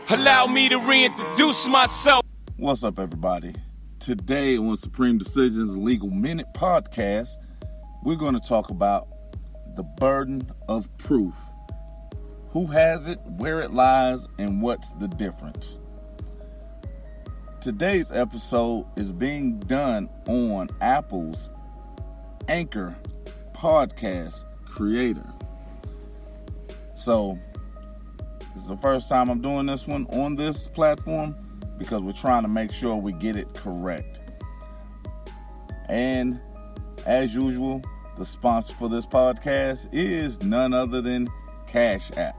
Allow me to reintroduce myself. What's up, everybody? Today on Supreme Decisions Legal Minute Podcast, we're going to talk about the burden of proof. Who has it, where it lies, and what's the difference? Today's episode is being done on Apple's Anchor podcast creator. So, this is the first time I'm doing this one on this platform because we're trying to make sure we get it correct. And as usual, the sponsor for this podcast is none other than Cash App.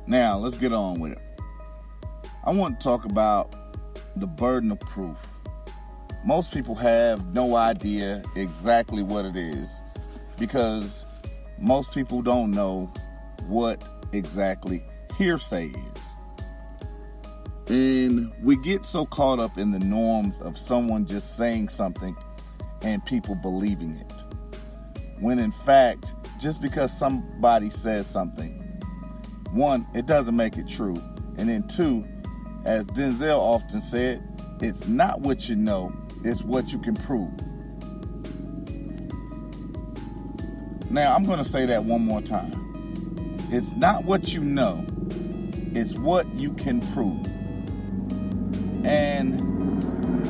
Now, let's get on with it. I want to talk about the burden of proof. Most people have no idea exactly what it is because most people don't know what exactly hearsay is. And we get so caught up in the norms of someone just saying something and people believing it. When in fact, just because somebody says something, one, it doesn't make it true. And then two, as Denzel often said, it's not what you know, it's what you can prove. Now, I'm going to say that one more time. It's not what you know, it's what you can prove. And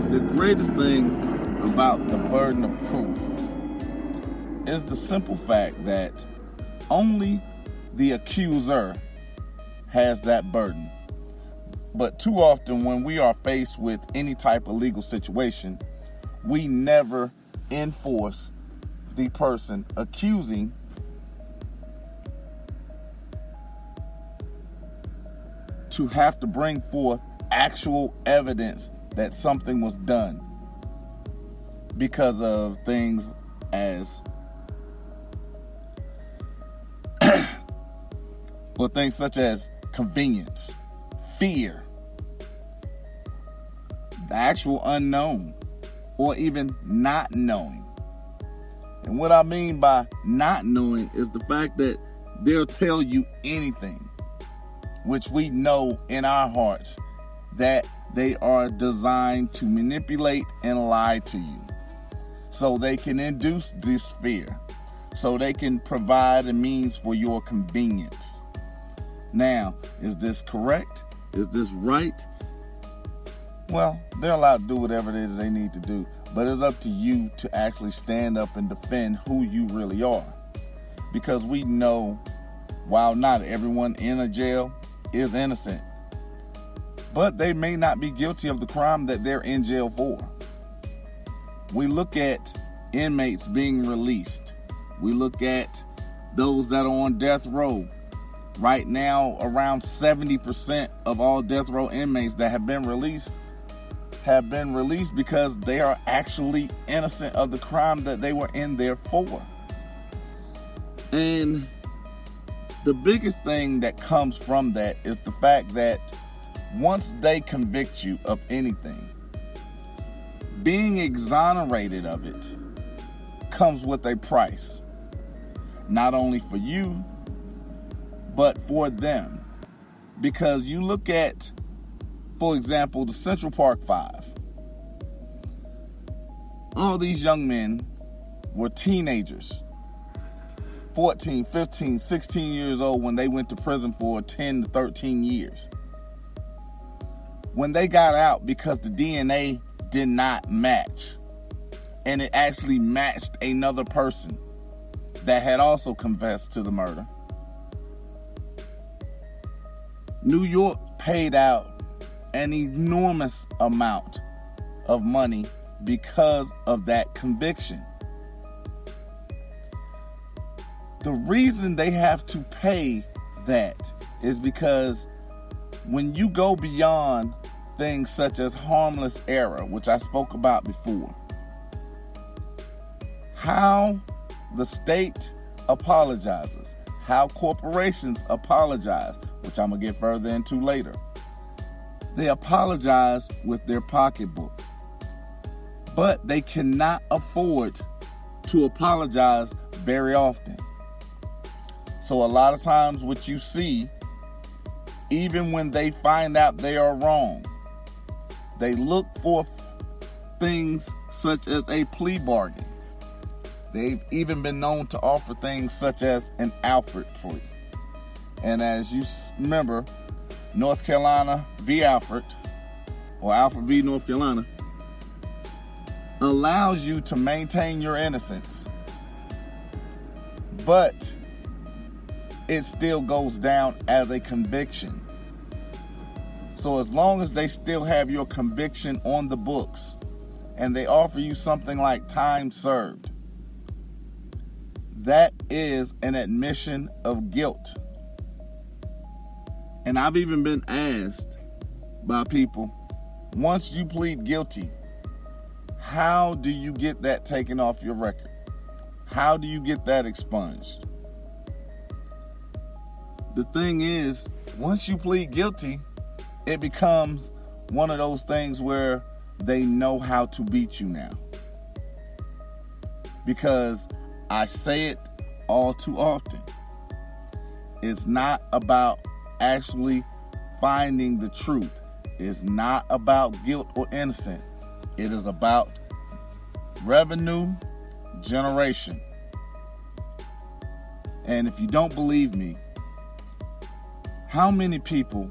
the greatest thing about the burden of proof is the simple fact that only the accuser has that burden. But too often when we are faced with any type of legal situation, we never enforce the person accusing to have to bring forth actual evidence that something was done because of things as or things such as convenience, fear, the actual unknown, or even not knowing. And what I mean by not knowing is the fact that they'll tell you anything, which we know in our hearts that they are designed to manipulate and lie to you. So they can induce this fear. So they can provide a means for your convenience. Now, is this correct? Is this right? Well, they're allowed to do whatever it is they need to do. But it's up to you to actually stand up and defend who you really are. Because we know, while not everyone in a jail is innocent, but they may not be guilty of the crime that they're in jail for. We look at inmates being released. We look at those that are on death row. Right now, around 70% of all death row inmates that have been released because they are actually innocent of the crime that they were in there for. And the biggest thing that comes from that is the fact that once they convict you of anything, being exonerated of it comes with a price. Not only for you, but for them. Because you look at, for example, the Central Park 5. All these young men were teenagers, 14, 15, 16 years old when they went to prison for 10 to 13 years. When they got out, because the DNA did not match, and it actually matched another person that had also confessed to the murder, New York paid out an enormous amount of money because of that conviction. The reason they have to pay that is because when you go beyond things such as harmless error, which I spoke about before, how the state apologizes, how corporations apologize, which I'm going to get further into later. They apologize with their pocketbook, but they cannot afford to apologize very often. So a lot of times what you see, even when they find out they are wrong, they look for things such as a plea bargain. They've even been known to offer things such as an Alford plea. And as you remember, North Carolina v. Alford, or Alford v. North Carolina, allows you to maintain your innocence, but it still goes down as a conviction. So as long as they still have your conviction on the books and they offer you something like time served, that is an admission of guilt. And I've even been asked by people, once you plead guilty, how do you get that taken off your record? How do you get that expunged? The thing is, once you plead guilty, it becomes one of those things where they know how to beat you now. Because I say it all too often. It's not about actually finding the truth. It's not about guilt or innocent. It is about revenue generation. And if you don't believe me, how many people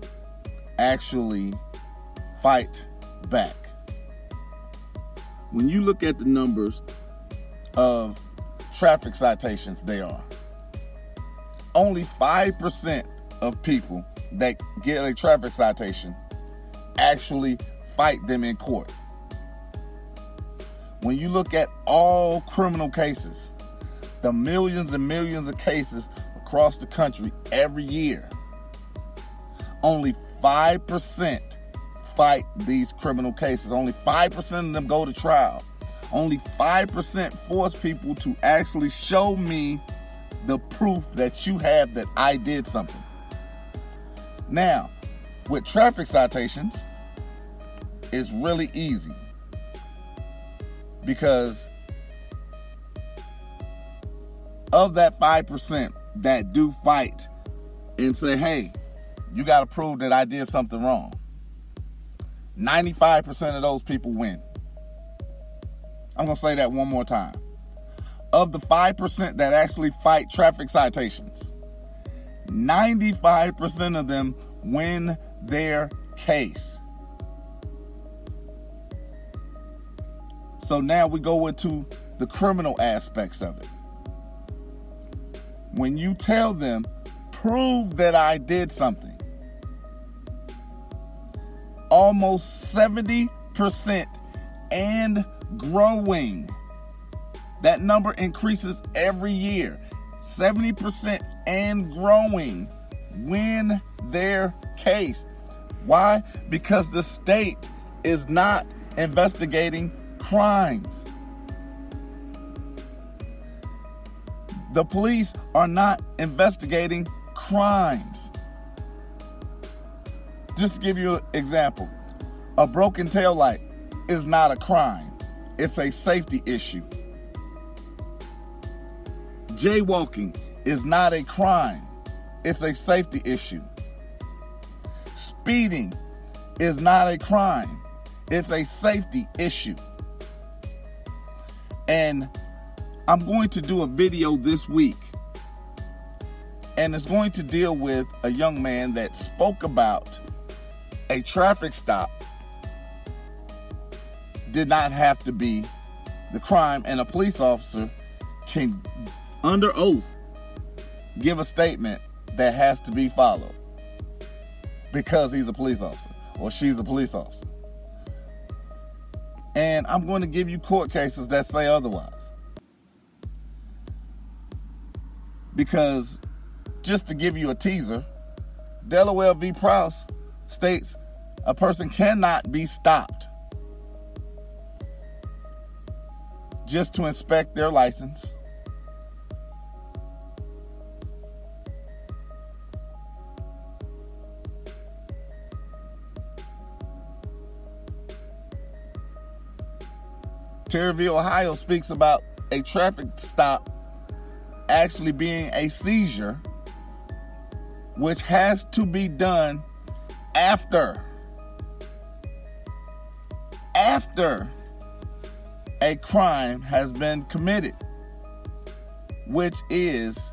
actually fight back? When you look at the numbers of traffic citations, they are only 5% of people that get a traffic citation actually fight them in court. When you look at all criminal cases, the millions and millions of cases across the country every year, only 5% fight these criminal cases. Only 5% of them go to trial. Only 5% force people to actually show me the proof that you have that I did something. Now, with traffic citations, it's really easy because of that 5% that do fight and say, hey, you got to prove that I did something wrong, 95% of those people win. I'm going to say that one more time. Of the 5% that actually fight traffic citations, 95% of them win their case. So now we go into the criminal aspects of it. When you tell them, prove that I did something, almost 70% and growing. That number increases every year. 70% and growing win their case. Why? Because the state is not investigating crimes. The police are not investigating crimes. Just to give you an example, a broken taillight is not a crime. It's a safety issue. Jaywalking is not a crime. It's a safety issue. Speeding is not a crime. It's a safety issue. And I'm going to do a video this week, and it's going to deal with a young man that spoke about a traffic stop did not have to be the crime, and a police officer can, under oath, give a statement that has to be followed because he's a police officer or she's a police officer. And I'm going to give you court cases that say otherwise. Because, just to give you a teaser, Delaware v. Prouse states a person cannot be stopped just to inspect their license, Terry, Ohio speaks about a traffic stop actually being a seizure which has to be done after a crime has been committed, which is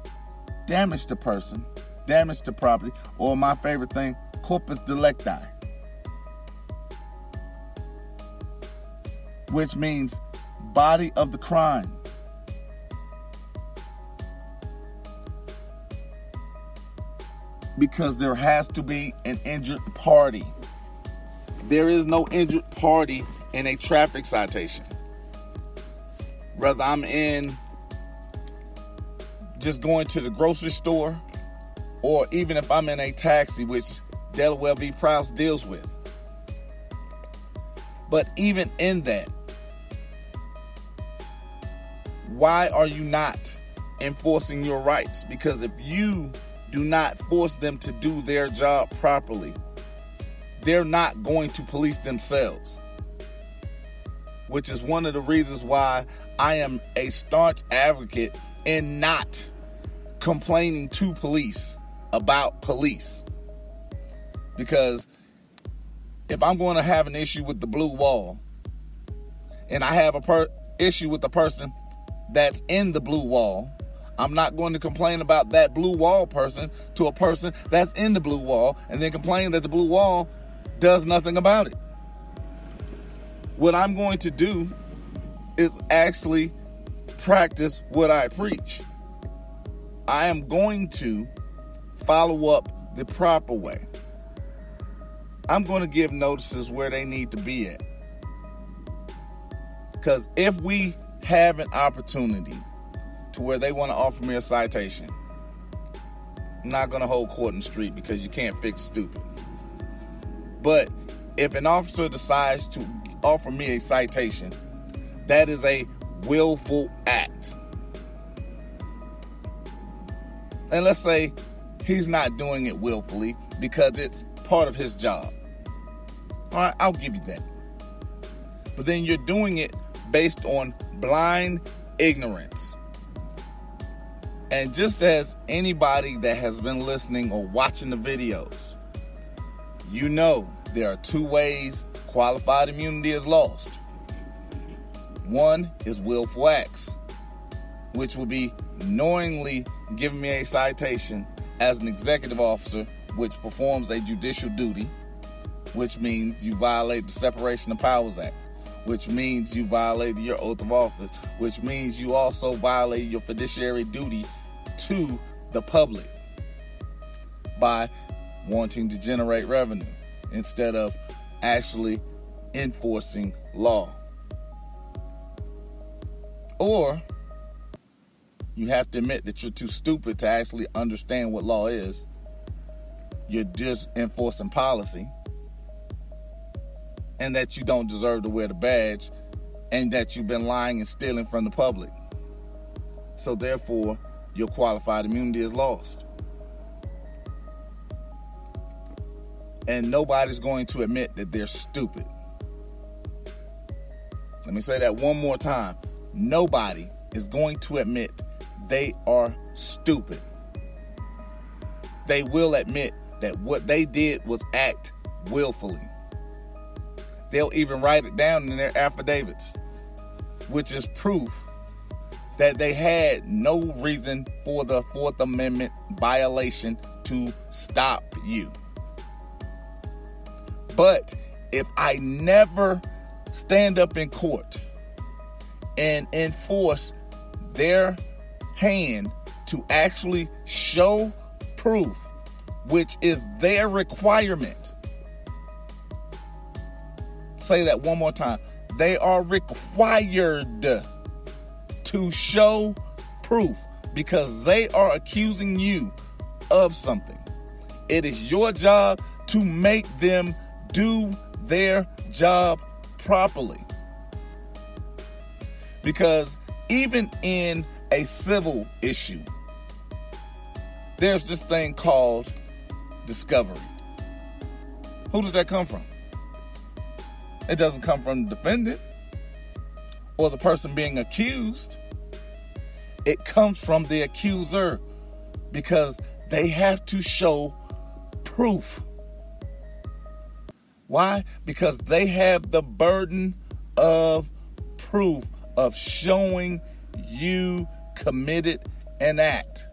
damage to person, damage to property, or my favorite thing, corpus delicti, which means body of the crime. Because there has to be an injured party. There is no injured party in a traffic citation. Whether I'm just going to the grocery store, or even if I'm in a taxi, which Delaware v. Prouse deals with. But even in that, why are you not enforcing your rights? Because if you do not force them to do their job properly, they're not going to police themselves. Which is one of the reasons why I am a staunch advocate in not complaining to police about police. Because if I'm going to have an issue with the blue wall, and I have a issue with the person that's in the blue wall, I'm not going to complain about that blue wall person to a person that's in the blue wall and then complain that the blue wall does nothing about it. What I'm going to do is actually practice what I preach. I am going to follow up the proper way. I'm going to give notices where they need to be at. Because if we have an opportunity to where they want to offer me a citation, I'm not going to hold court in the street because you can't fix stupid. But if an officer decides to offer me a citation, that is a willful act. And let's say he's not doing it willfully because it's part of his job. All right, I'll give you that. But then you're doing it based on blind ignorance. And just as anybody that has been listening or watching the videos, you know there are two ways qualified immunity is lost. One is willful acts, which would be knowingly giving me a citation as an executive officer, which performs a judicial duty, which means you violate the Separation of Powers Act, which means you violated your oath of office, which means you also violated your fiduciary duty to the public by wanting to generate revenue instead of actually enforcing law. Or you have to admit that you're too stupid to actually understand what law is. You're just enforcing policy, and that you don't deserve to wear the badge, and that you've been lying and stealing from the public. So therefore, your qualified immunity is lost. And nobody's going to admit that they're stupid. Let me say that one more time. Nobody is going to admit they are stupid. They will admit that what they did was act willfully. They'll even write it down in their affidavits, which is proof that they had no reason for the Fourth Amendment violation to stop you. But if I never stand up in court and enforce their hand to actually show proof, which is their requirement. Say that one more time. They are required to show proof because they are accusing you of something. It is your job to make them do their job properly. Because even in a civil issue, there's this thing called discovery. Who does that come from? It doesn't come from the defendant or the person being accused. It comes from the accuser because They have to show proof. Why? Because they have the burden of proof of showing you committed an act.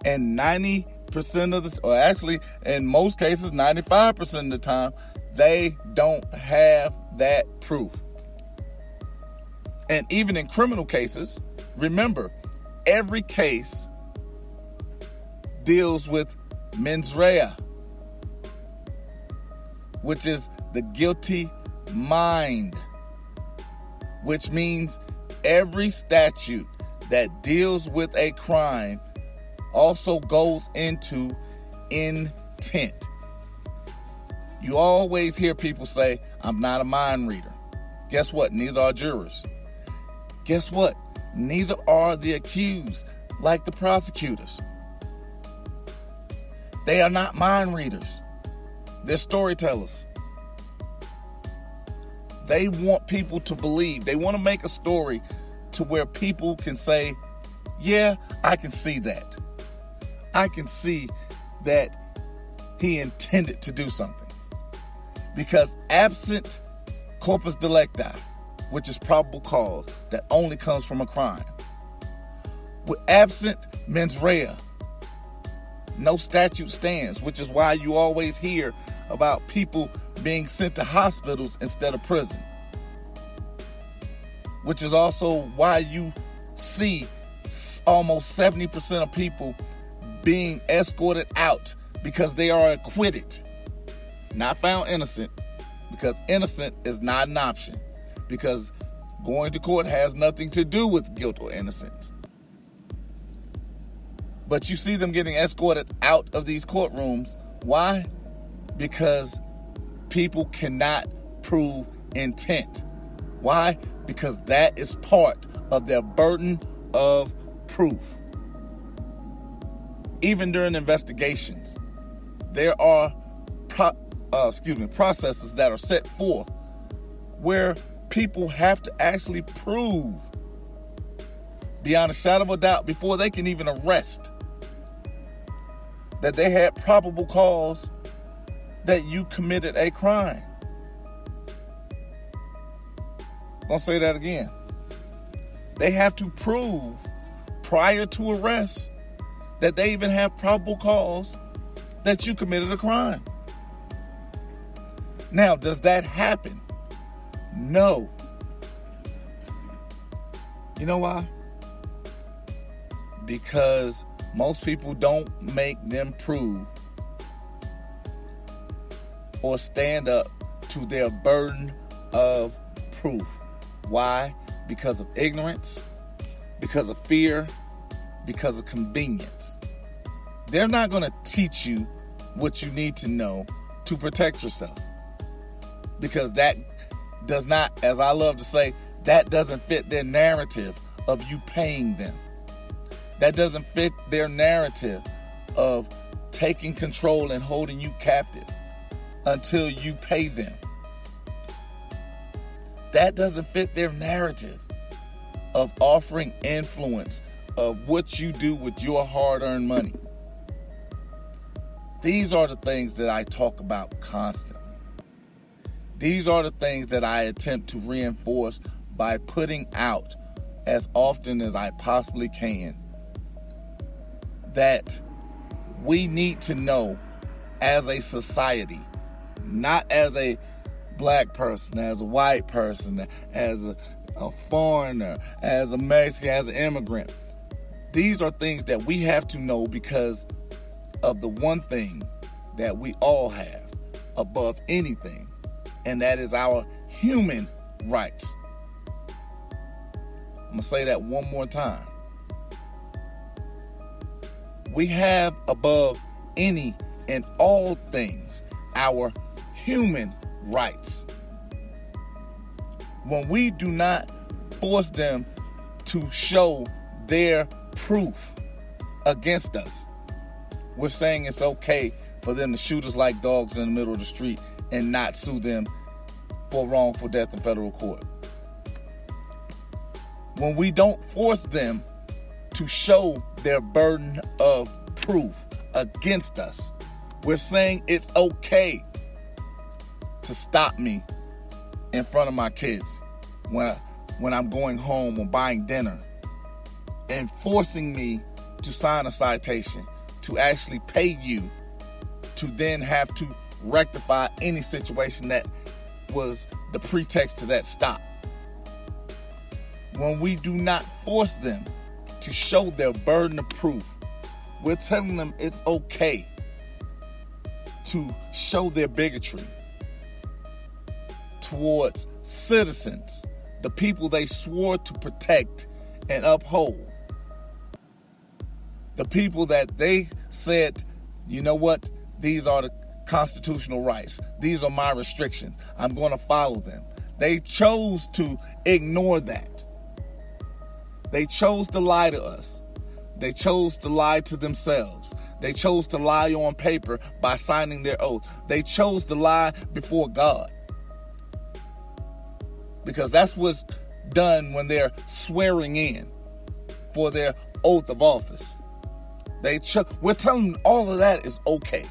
And 90% of the, or actually in most cases, 95% of the time, they don't have that proof. And even in criminal cases, remember, every case deals with mens rea, which is the guilty mind, which means every statute that deals with a crime also goes into intent. You always hear people say, I'm not a mind reader. Guess what? Neither are jurors. Guess what? Neither are the accused, like the prosecutors. They are not mind readers. They're storytellers. They want people to believe. They want to make a story to where people can say, yeah, I can see that. I can see that he intended to do something. Because absent corpus delicti, which is probable cause that only comes from a crime, with absent mens rea, no statute stands, which is why you always hear about people being sent to hospitals instead of prison. Which is also why you see almost 70% of people being escorted out because they are acquitted, not found innocent, because innocent is not an option, because going to court has nothing to do with guilt or innocence. But you see them getting escorted out of these courtrooms. Why? Because people cannot prove intent. Why? Because that is part of their burden of proof. Even during investigations, there are processes that are set forth where people have to actually prove beyond a shadow of a doubt before they can even arrest that they had probable cause that you committed a crime. I'm gonna say that again. They have to prove prior to arrest that they even have probable cause that you committed a crime. Now, does that happen? No. You know why? Because most people don't make them prove or stand up to their burden of proof. Why? Because of ignorance, because of fear, because of convenience. They're not going to teach you what you need to know to protect yourself. Because that does not, as I love to say, that doesn't fit their narrative of you paying them. That doesn't fit their narrative of taking control and holding you captive until you pay them. That doesn't fit their narrative of offering influence of what you do with your hard-earned money. These are the things that I talk about constantly. These are the things that I attempt to reinforce by putting out as often as I possibly can, that we need to know as a society, not as a black person, as a white person, as a foreigner, as a Mexican, as an immigrant. These are things that we have to know because of the one thing that we all have above anything, and that is our human rights. I'm going to say that one more time. We have above any and all things our human rights. When we do not force them to show their proof against us, we're saying it's okay for them to shoot us like dogs in the middle of the street and not sue them for wrongful death in federal court. When we don't force them to show their burden of proof against us. We're saying it's okay to stop me in front of my kids when I'm going home or buying dinner, and forcing me to sign a citation, to actually pay you, to then have to rectify any situation that was the pretext to that stop. When we do not force them to show their burden of proof, we're telling them it's okay to show their bigotry towards citizens, the people they swore to protect and uphold, the people that they said, you know what, these are the constitutional rights, these are my restrictions, I'm going to follow them. They chose to ignore that. They chose to lie to us. They chose to lie to themselves. They chose to lie on paper by signing their oath. They chose to lie before God, because that's what's done when they're swearing in for their oath of office. We're telling them all of that is okay.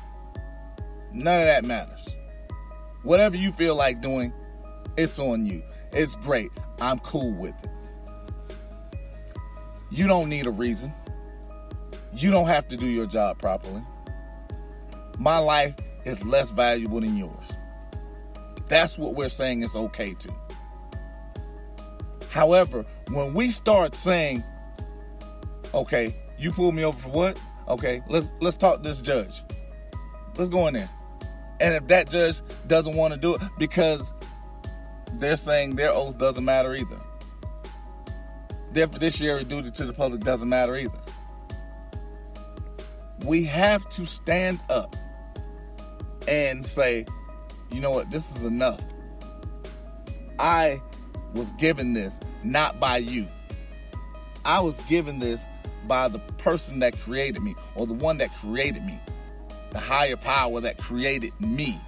None of that matters. Whatever you feel like doing, it's on you. It's great. I'm cool with it. You don't need a reason. You don't have to do your job properly. My life is less valuable than yours. That's what we're saying it's okay to. However, when we start saying, okay, you pulled me over for what? Okay, let's talk to this judge. Let's go in there. And if that judge doesn't want to do it because they're saying their oath doesn't matter either, their fiduciary duty to the public doesn't matter either, we have to stand up and say, you know what, this is enough. I was given this not by you. I was given this by the person that created me, or the one that created me, the higher power that created me.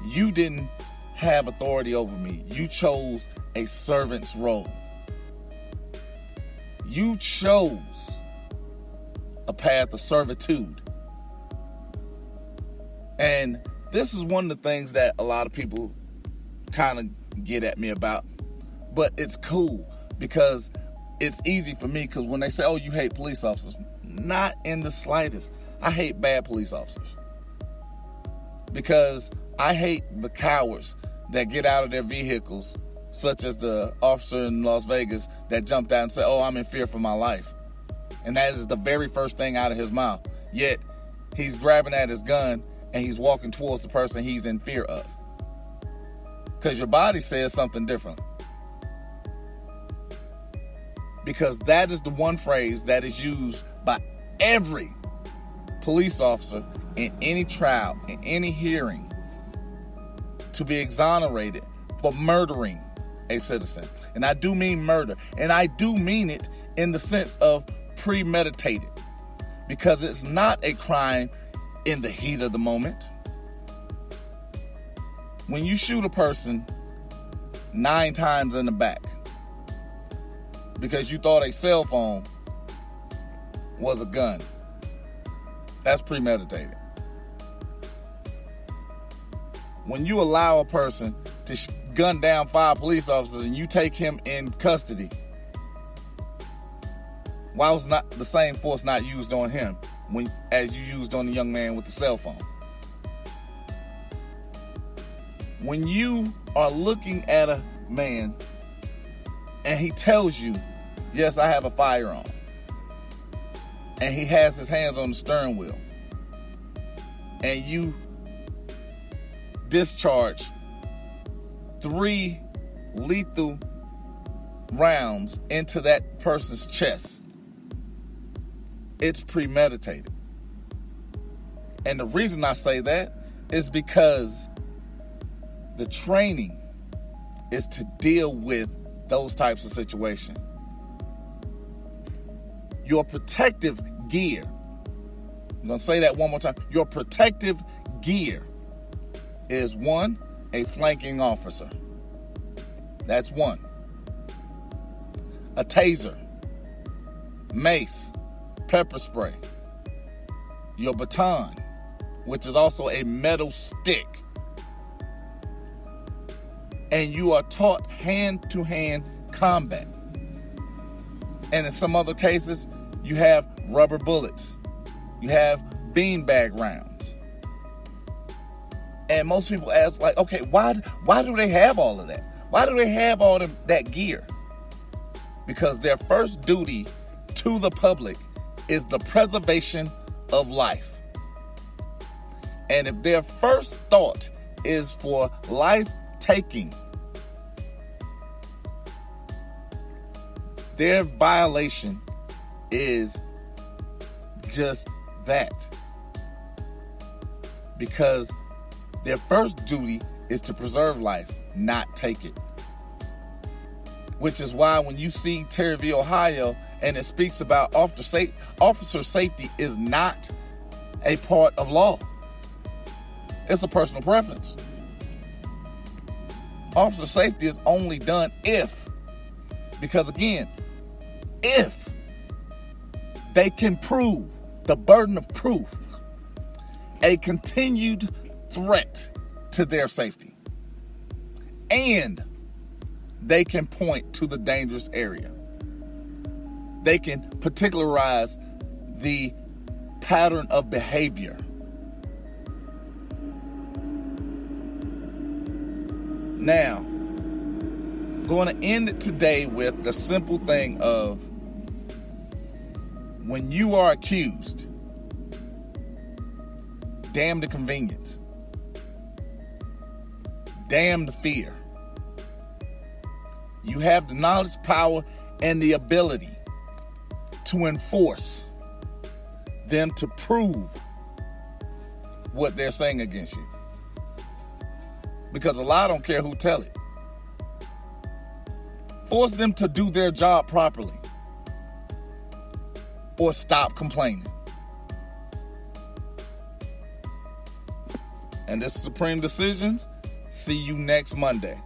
You didn't have authority over me. You chose a servant's role. You chose a path of servitude. And this is one of the things that a lot of people kind of get at me about, but it's cool because it's easy for me, because when they say, oh, you hate police officers, not in the slightest. I hate bad police officers, because I hate the cowards that get out of their vehicles, such as the officer in Las Vegas that jumped out and said, oh, I'm in fear for my life. And that is the very first thing out of his mouth. Yet he's grabbing at his gun and he's walking towards the person he's in fear of, because your body says something different. Because that is the one phrase that is used by every police officer in any trial, in any hearing, to be exonerated for murdering a citizen. And I do mean murder. And I do mean it in the sense of premeditated, because it's not a crime in the heat of the moment. When you shoot a person 9 times in the back because you thought a cell phone was a gun, that's premeditated. When you allow a person to gun down 5 police officers and you take him in custody, why was not the same force not used on him as you used on the young man with the cell phone? When you are looking at a man and he tells you, yes, I have a firearm, and he has his hands on the steering wheel, and you discharge 3 lethal rounds into that person's chest, it's premeditated. And the reason I say that is because the training is to deal with those types of situations. Your protective gear, I'm going to say that one more time. Your protective gear is 1, a flanking officer. That's 1. A taser, mace, pepper spray, your baton, which is also a metal stick, and you are taught hand-to-hand combat. And in some other cases, you have rubber bullets, you have beanbag rounds. And most people ask, like, okay, why do they have all of that? Why do they have all of that gear? Because their first duty to the public is the preservation of life. And if their first thought is for life taking, their violation is just that. Because their first duty is to preserve life, not take it. Which is why when you see Terry v. Ohio and it speaks about officer safety is not a part of law. It's a personal preference. Officer safety is only done if, because again, if they can prove, the burden of proof, a continued threat to their safety, and they can point to the dangerous area. They can particularize the pattern of behavior. Now, I'm going to end it today with the simple thing of, when you are accused, damn the convenience, damn the fear. You have the knowledge, power, and the ability to enforce them to prove what they're saying against you. Because a lie don't care who tell it. Force them to do their job properly, or stop complaining. And this is Supreme Decisions. See you next Monday.